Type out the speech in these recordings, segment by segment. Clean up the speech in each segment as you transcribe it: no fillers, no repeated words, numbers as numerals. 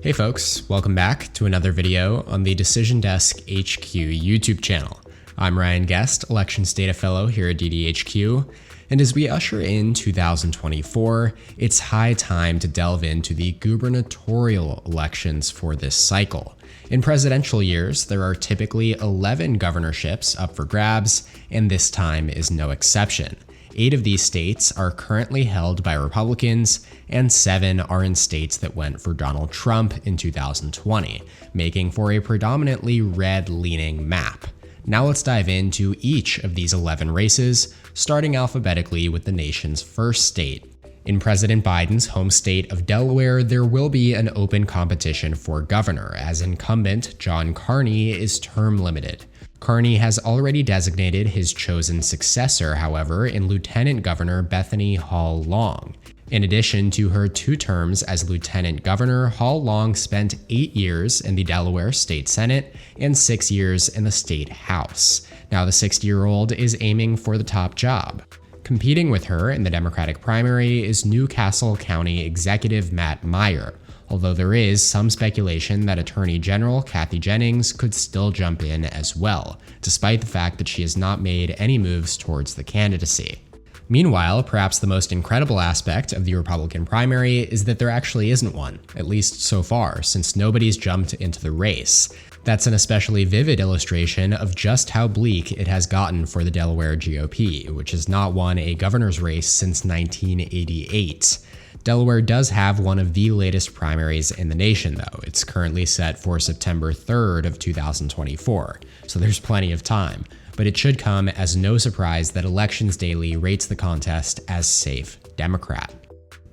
Hey folks, welcome back to another video on the Decision Desk HQ YouTube channel. I'm Ryan Gest, Elections Data Fellow here at DDHQ, and as we usher in 2024, it's high time to delve into the gubernatorial elections for this cycle. In presidential years, there are typically 11 governorships up for grabs, and this time is no exception. 8 of these states are currently held by Republicans, and 7 are in states that went for Donald Trump in 2020, making for a predominantly red-leaning map. Now let's dive into each of these 11 races, starting alphabetically with the nation's first state. In President Biden's home state of Delaware, there will be an open competition for governor, as incumbent John Carney is term limited. Carney has already designated his chosen successor, however, in Lieutenant Governor Bethany Hall Long. In addition to her 2 terms as Lieutenant Governor, Hall Long spent 8 years in the Delaware State Senate and 6 years in the State House. Now the 60-year-old is aiming for the top job. Competing with her in the Democratic primary is Newcastle County Executive Matt Meyer, although there is some speculation that Attorney General Kathy Jennings could still jump in as well, despite the fact that she has not made any moves towards the candidacy. Meanwhile, perhaps the most incredible aspect of the Republican primary is that there actually isn't one, at least so far, since nobody's jumped into the race. That's an especially vivid illustration of just how bleak it has gotten for the Delaware GOP, which has not won a governor's race since 1988. Delaware does have one of the latest primaries in the nation, though. It's currently set for September 3rd of 2024, so there's plenty of time. But it should come as no surprise that Elections Daily rates the contest as safe Democrat.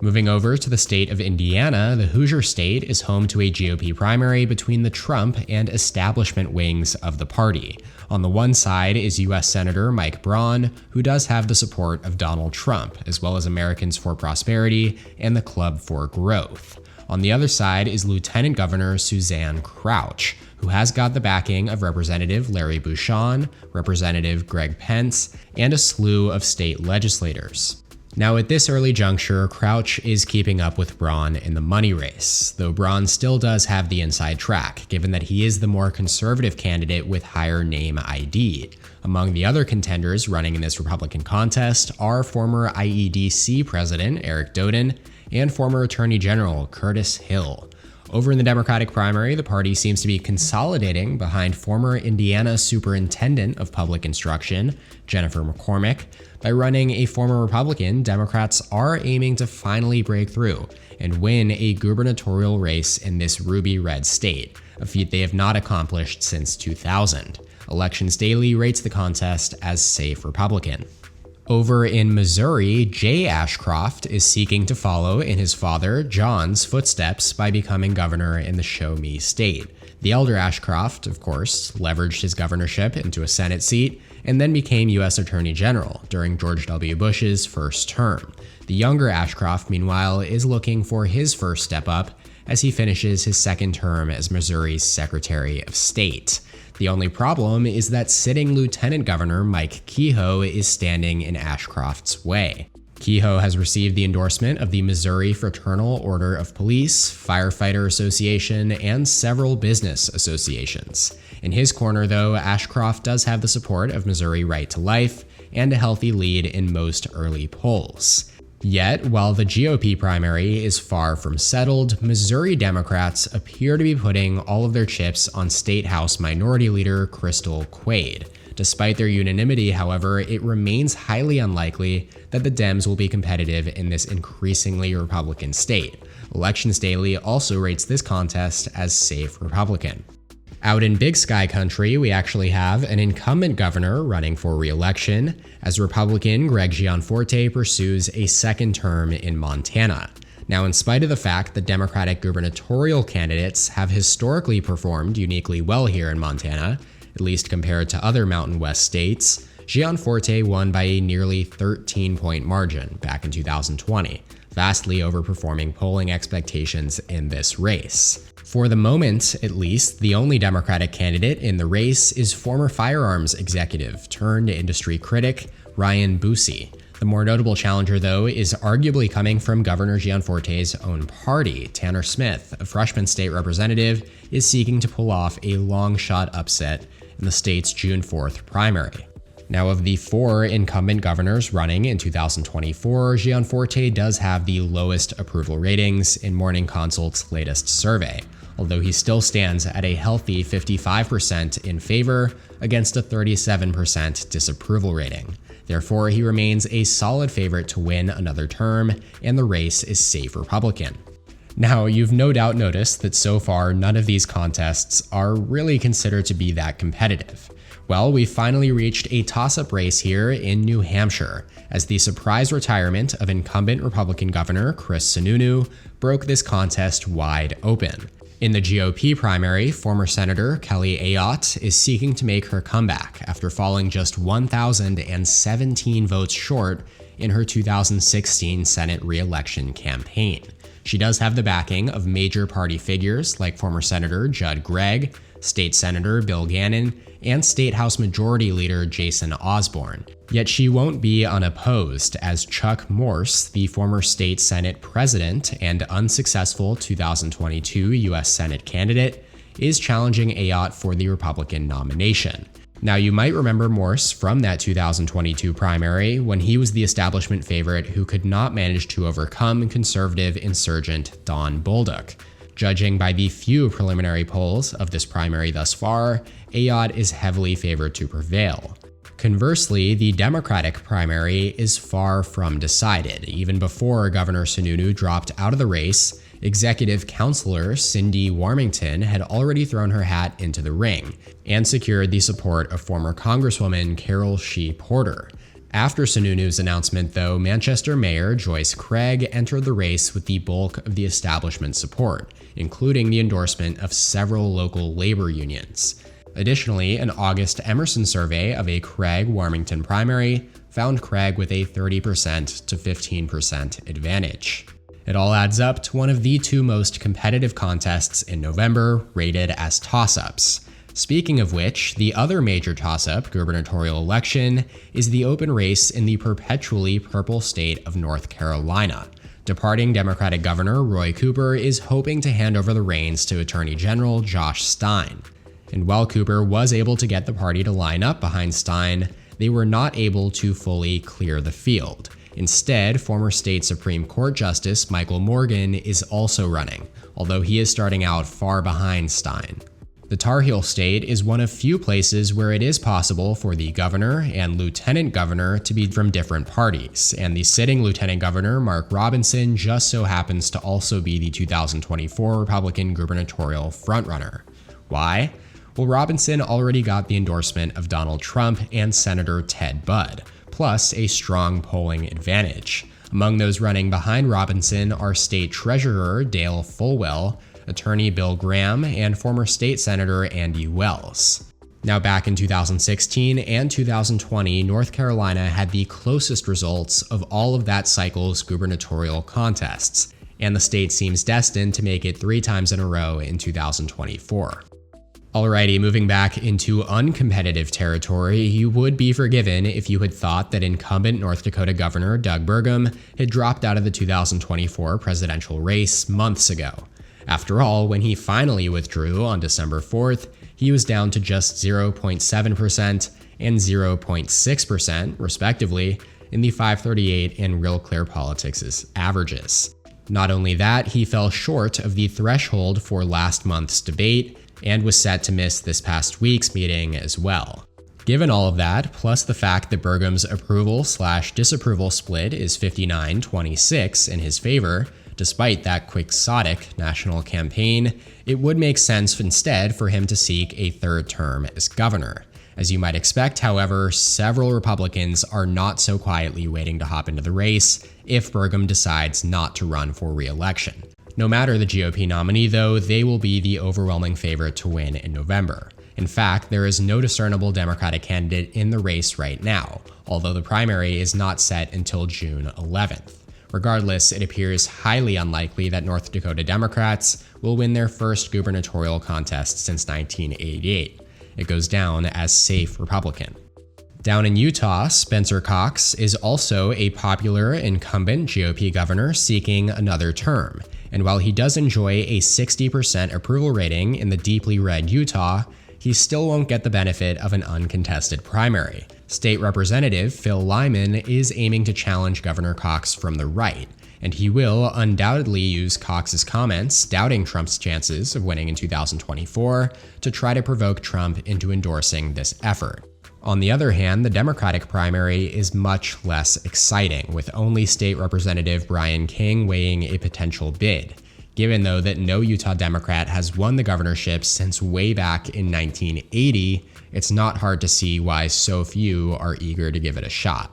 Moving over to the state of Indiana, the Hoosier State is home to a GOP primary between the Trump and establishment wings of the party. On the one side is U.S. Senator Mike Braun, who does have the support of Donald Trump, as well as Americans for Prosperity and the Club for Growth. On the other side is Lieutenant Governor Suzanne Crouch, who has got the backing of Representative Larry Bucshon, Representative Greg Pence, and a slew of state legislators. Now at this early juncture, Crouch is keeping up with Braun in the money race, though Braun still does have the inside track, given that he is the more conservative candidate with higher name ID. Among the other contenders running in this Republican contest are former IEDC President Eric Doden and former Attorney General Curtis Hill. Over in the Democratic primary, the party seems to be consolidating behind former Indiana Superintendent of Public Instruction, Jennifer McCormick. By running a former Republican, Democrats are aiming to finally break through and win a gubernatorial race in this ruby red state, a feat they have not accomplished since 2000. Elections Daily rates the contest as safe Republican. Over in Missouri, Jay Ashcroft is seeking to follow in his father, John's, footsteps by becoming governor in the Show Me state. The elder Ashcroft, of course, leveraged his governorship into a Senate seat and then became U.S. Attorney General during George W. Bush's first term. The younger Ashcroft, meanwhile, is looking for his first step up as he finishes his second term as Missouri's Secretary of State. The only problem is that sitting Lieutenant Governor Mike Kehoe is standing in Ashcroft's way. Kehoe has received the endorsement of the Missouri Fraternal Order of Police, Firefighter Association, and several business associations. In his corner, though, Ashcroft does have the support of Missouri Right to Life and a healthy lead in most early polls. Yet, while the GOP primary is far from settled, Missouri Democrats appear to be putting all of their chips on State House Minority Leader Crystal Quade. Despite their unanimity, however, it remains highly unlikely that the Dems will be competitive in this increasingly Republican state. Elections Daily also rates this contest as safe Republican. Out in Big Sky country, we actually have an incumbent governor running for re-election, as Republican Greg Gianforte pursues a second term in Montana. Now, in spite of the fact that Democratic gubernatorial candidates have historically performed uniquely well here in Montana, at least compared to other Mountain West states, Gianforte won by a nearly 13-point margin back in 2020, vastly overperforming polling expectations in this race. For the moment, at least, the only Democratic candidate in the race is former firearms executive turned industry critic Ryan Busey. The more notable challenger, though, is arguably coming from Governor Gianforte's own party. Tanner Smith, a freshman state representative, is seeking to pull off a long-shot upset in the state's June 4th primary. Now, of the 4 incumbent governors running in 2024, Gianforte does have the lowest approval ratings in Morning Consult's latest survey, although he still stands at a healthy 55% in favor against a 37% disapproval rating. Therefore, he remains a solid favorite to win another term, and the race is safe Republican. Now, you've no doubt noticed that so far none of these contests are really considered to be that competitive. Well, we finally reached a toss-up race here in New Hampshire, as the surprise retirement of incumbent Republican Governor Chris Sununu broke this contest wide open. In the GOP primary, former Senator Kelly Ayotte is seeking to make her comeback after falling just 1,017 votes short in her 2016 Senate re-election campaign. She does have the backing of major party figures like former Senator Judd Gregg, State Senator Bill Gannon, and State House Majority Leader Jason Osborne. Yet she won't be unopposed, as Chuck Morse, the former state Senate president and unsuccessful 2022 U.S. Senate candidate, is challenging Ayotte for the Republican nomination. Now, you might remember Morse from that 2022 primary when he was the establishment favorite who could not manage to overcome conservative insurgent Don Bolduc. Judging by the few preliminary polls of this primary thus far, Ayotte is heavily favored to prevail. Conversely, the Democratic primary is far from decided. Even before Governor Sununu dropped out of the race, Executive Counselor Cindy Warmington had already thrown her hat into the ring and secured the support of former Congresswoman Carol Shee Porter. After Sununu's announcement, though, Manchester Mayor Joyce Craig entered the race with the bulk of the establishment support, including the endorsement of several local labor unions. Additionally, an August Emerson survey of a Craig-Warmington primary found Craig with a 30% to 15% advantage. It all adds up to one of the 2 most competitive contests in November, rated as toss-ups. Speaking of which, the other major toss-up gubernatorial election is the open race in the perpetually purple state of North Carolina. Departing Democratic Governor Roy Cooper is hoping to hand over the reins to Attorney General Josh Stein. And while Cooper was able to get the party to line up behind Stein, they were not able to fully clear the field. Instead, former state Supreme Court Justice Michael Morgan is also running, although he is starting out far behind Stein. The Tar Heel State is one of few places where it is possible for the governor and lieutenant governor to be from different parties, and the sitting lieutenant governor, Mark Robinson, just so happens to also be the 2024 Republican gubernatorial frontrunner. Why? Well, Robinson already got the endorsement of Donald Trump and Senator Ted Budd, plus a strong polling advantage. Among those running behind Robinson are State Treasurer Dale Folwell, Attorney Bill Graham, and former state Senator Andy Wells. Now, back in 2016 and 2020, North Carolina had the closest results of all of that cycle's gubernatorial contests, and the state seems destined to make it 3 times in a row in 2024. Alrighty, moving back into uncompetitive territory, you would be forgiven if you had thought that incumbent North Dakota Governor Doug Burgum had dropped out of the 2024 presidential race months ago. After all, when he finally withdrew on December 4th, he was down to just 0.7% and 0.6%, respectively, in the 538 and Real Clear Politics' averages. Not only that, he fell short of the threshold for last month's debate and was set to miss this past week's meeting as well. Given all of that, plus the fact that Burgum's approval/disapproval split is 59-26 in his favor, despite that quixotic national campaign, it would make sense instead for him to seek a 3rd term as governor. As you might expect, however, several Republicans are not so quietly waiting to hop into the race if Burgum decides not to run for re-election. No matter the GOP nominee, though, they will be the overwhelming favorite to win in November. In fact, there is no discernible Democratic candidate in the race right now, although the primary is not set until June 11th. Regardless, it appears highly unlikely that North Dakota Democrats will win their first gubernatorial contest since 1988. It goes down as safe Republican. Down in Utah, Spencer Cox is also a popular incumbent GOP governor seeking another term. And while he does enjoy a 60% approval rating in the deeply red Utah, he still won't get the benefit of an uncontested primary. State Representative Phil Lyman is aiming to challenge Governor Cox from the right, and he will undoubtedly use Cox's comments doubting Trump's chances of winning in 2024 to try to provoke Trump into endorsing this effort. On the other hand, the Democratic primary is much less exciting, with only State Representative Brian King weighing a potential bid. Given, though, that no Utah Democrat has won the governorship since way back in 1980, it's not hard to see why so few are eager to give it a shot.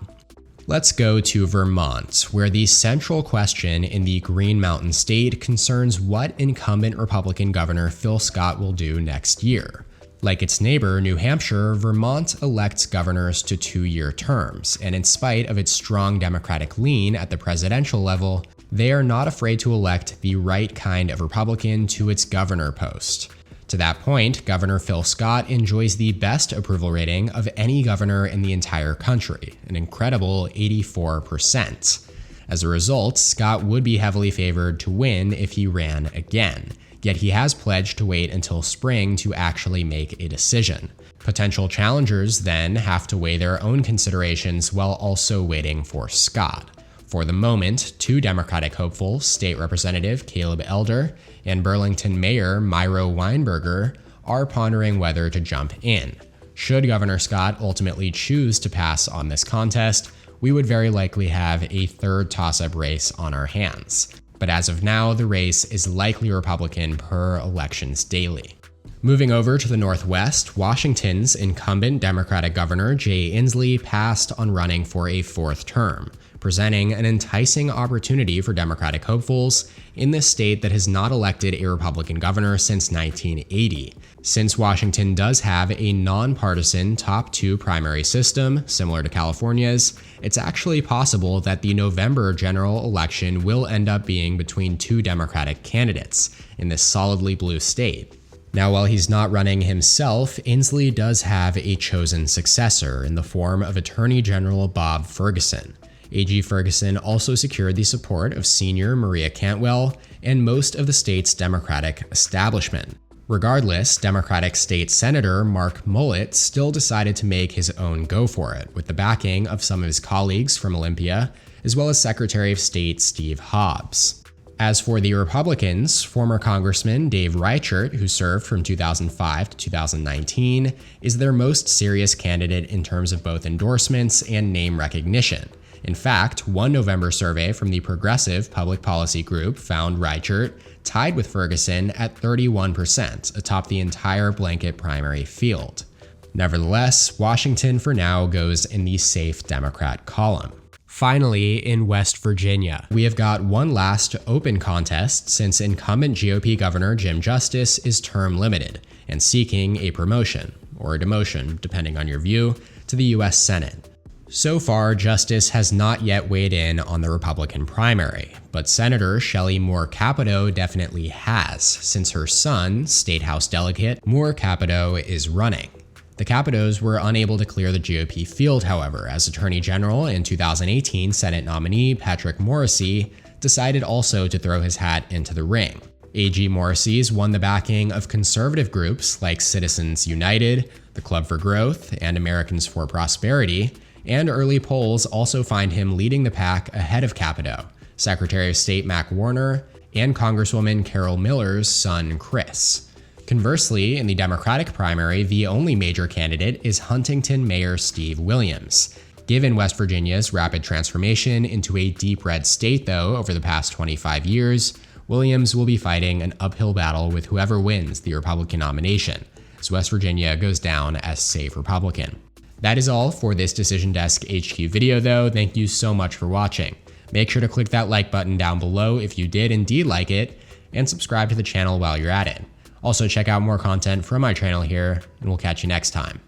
Let's go to Vermont, where the central question in the Green Mountain State concerns what incumbent Republican Governor Phil Scott will do next year. Like its neighbor, New Hampshire, Vermont elects governors to 2-year terms, and in spite of its strong Democratic lean at the presidential level, they are not afraid to elect the right kind of Republican to its governor post. To that point, Governor Phil Scott enjoys the best approval rating of any governor in the entire country, an incredible 84%. As a result, Scott would be heavily favored to win if he ran again. Yet he has pledged to wait until spring to actually make a decision. Potential challengers then have to weigh their own considerations while also waiting for Scott. For the moment, 2 Democratic hopefuls, State Representative Caleb Elder and Burlington Mayor Myro Weinberger, are pondering whether to jump in. Should Governor Scott ultimately choose to pass on this contest, we would very likely have a third toss-up race on our hands. But as of now, the race is likely Republican per Elections Daily. Moving over to the Northwest, Washington's incumbent Democratic Governor Jay Inslee passed on running for a 4th term, presenting an enticing opportunity for Democratic hopefuls in this state that has not elected a Republican governor since 1980. Since Washington does have a nonpartisan top 2 primary system, similar to California's, it's actually possible that the November general election will end up being between 2 Democratic candidates in this solidly blue state. Now, while he's not running himself, Inslee does have a chosen successor in the form of Attorney General Bob Ferguson. AG Ferguson also secured the support of senior Maria Cantwell and most of the state's Democratic establishment. Regardless, Democratic State Senator Mark Mullet still decided to make his own go for it, with the backing of some of his colleagues from Olympia, as well as Secretary of State Steve Hobbs. As for the Republicans, former Congressman Dave Reichert, who served from 2005 to 2019, is their most serious candidate in terms of both endorsements and name recognition. In fact, one November survey from the Progressive Public Policy Group found Reichert tied with Ferguson at 31%, atop the entire blanket primary field. Nevertheless, Washington for now goes in the safe Democrat column. Finally, in West Virginia, we have got one last open contest since incumbent GOP Governor Jim Justice is term limited and seeking a promotion, or a demotion, depending on your view, to the U.S. Senate. So far, Justice has not yet weighed in on the Republican primary, but Senator Shelley Moore Capito definitely has, since her son, State House Delegate Moore Capito, is running. The Capitos were unable to clear the GOP field, however, as Attorney General and 2018 Senate nominee Patrick Morrisey decided also to throw his hat into the ring. AG Morrisey's won the backing of conservative groups like Citizens United, the Club for Growth, and Americans for Prosperity, and early polls also find him leading the pack ahead of Capito, Secretary of State Mac Warner, and Congresswoman Carol Miller's son Chris. Conversely, in the Democratic primary, the only major candidate is Huntington Mayor Steve Williams. Given West Virginia's rapid transformation into a deep red state, though, over the past 25 years, Williams will be fighting an uphill battle with whoever wins the Republican nomination, as West Virginia goes down as safe Republican. That is all for this Decision Desk HQ video, though. Thank you so much for watching. Make sure to click that like button down below if you did indeed like it, and subscribe to the channel while you're at it. Also, check out more content from my channel here, and we'll catch you next time.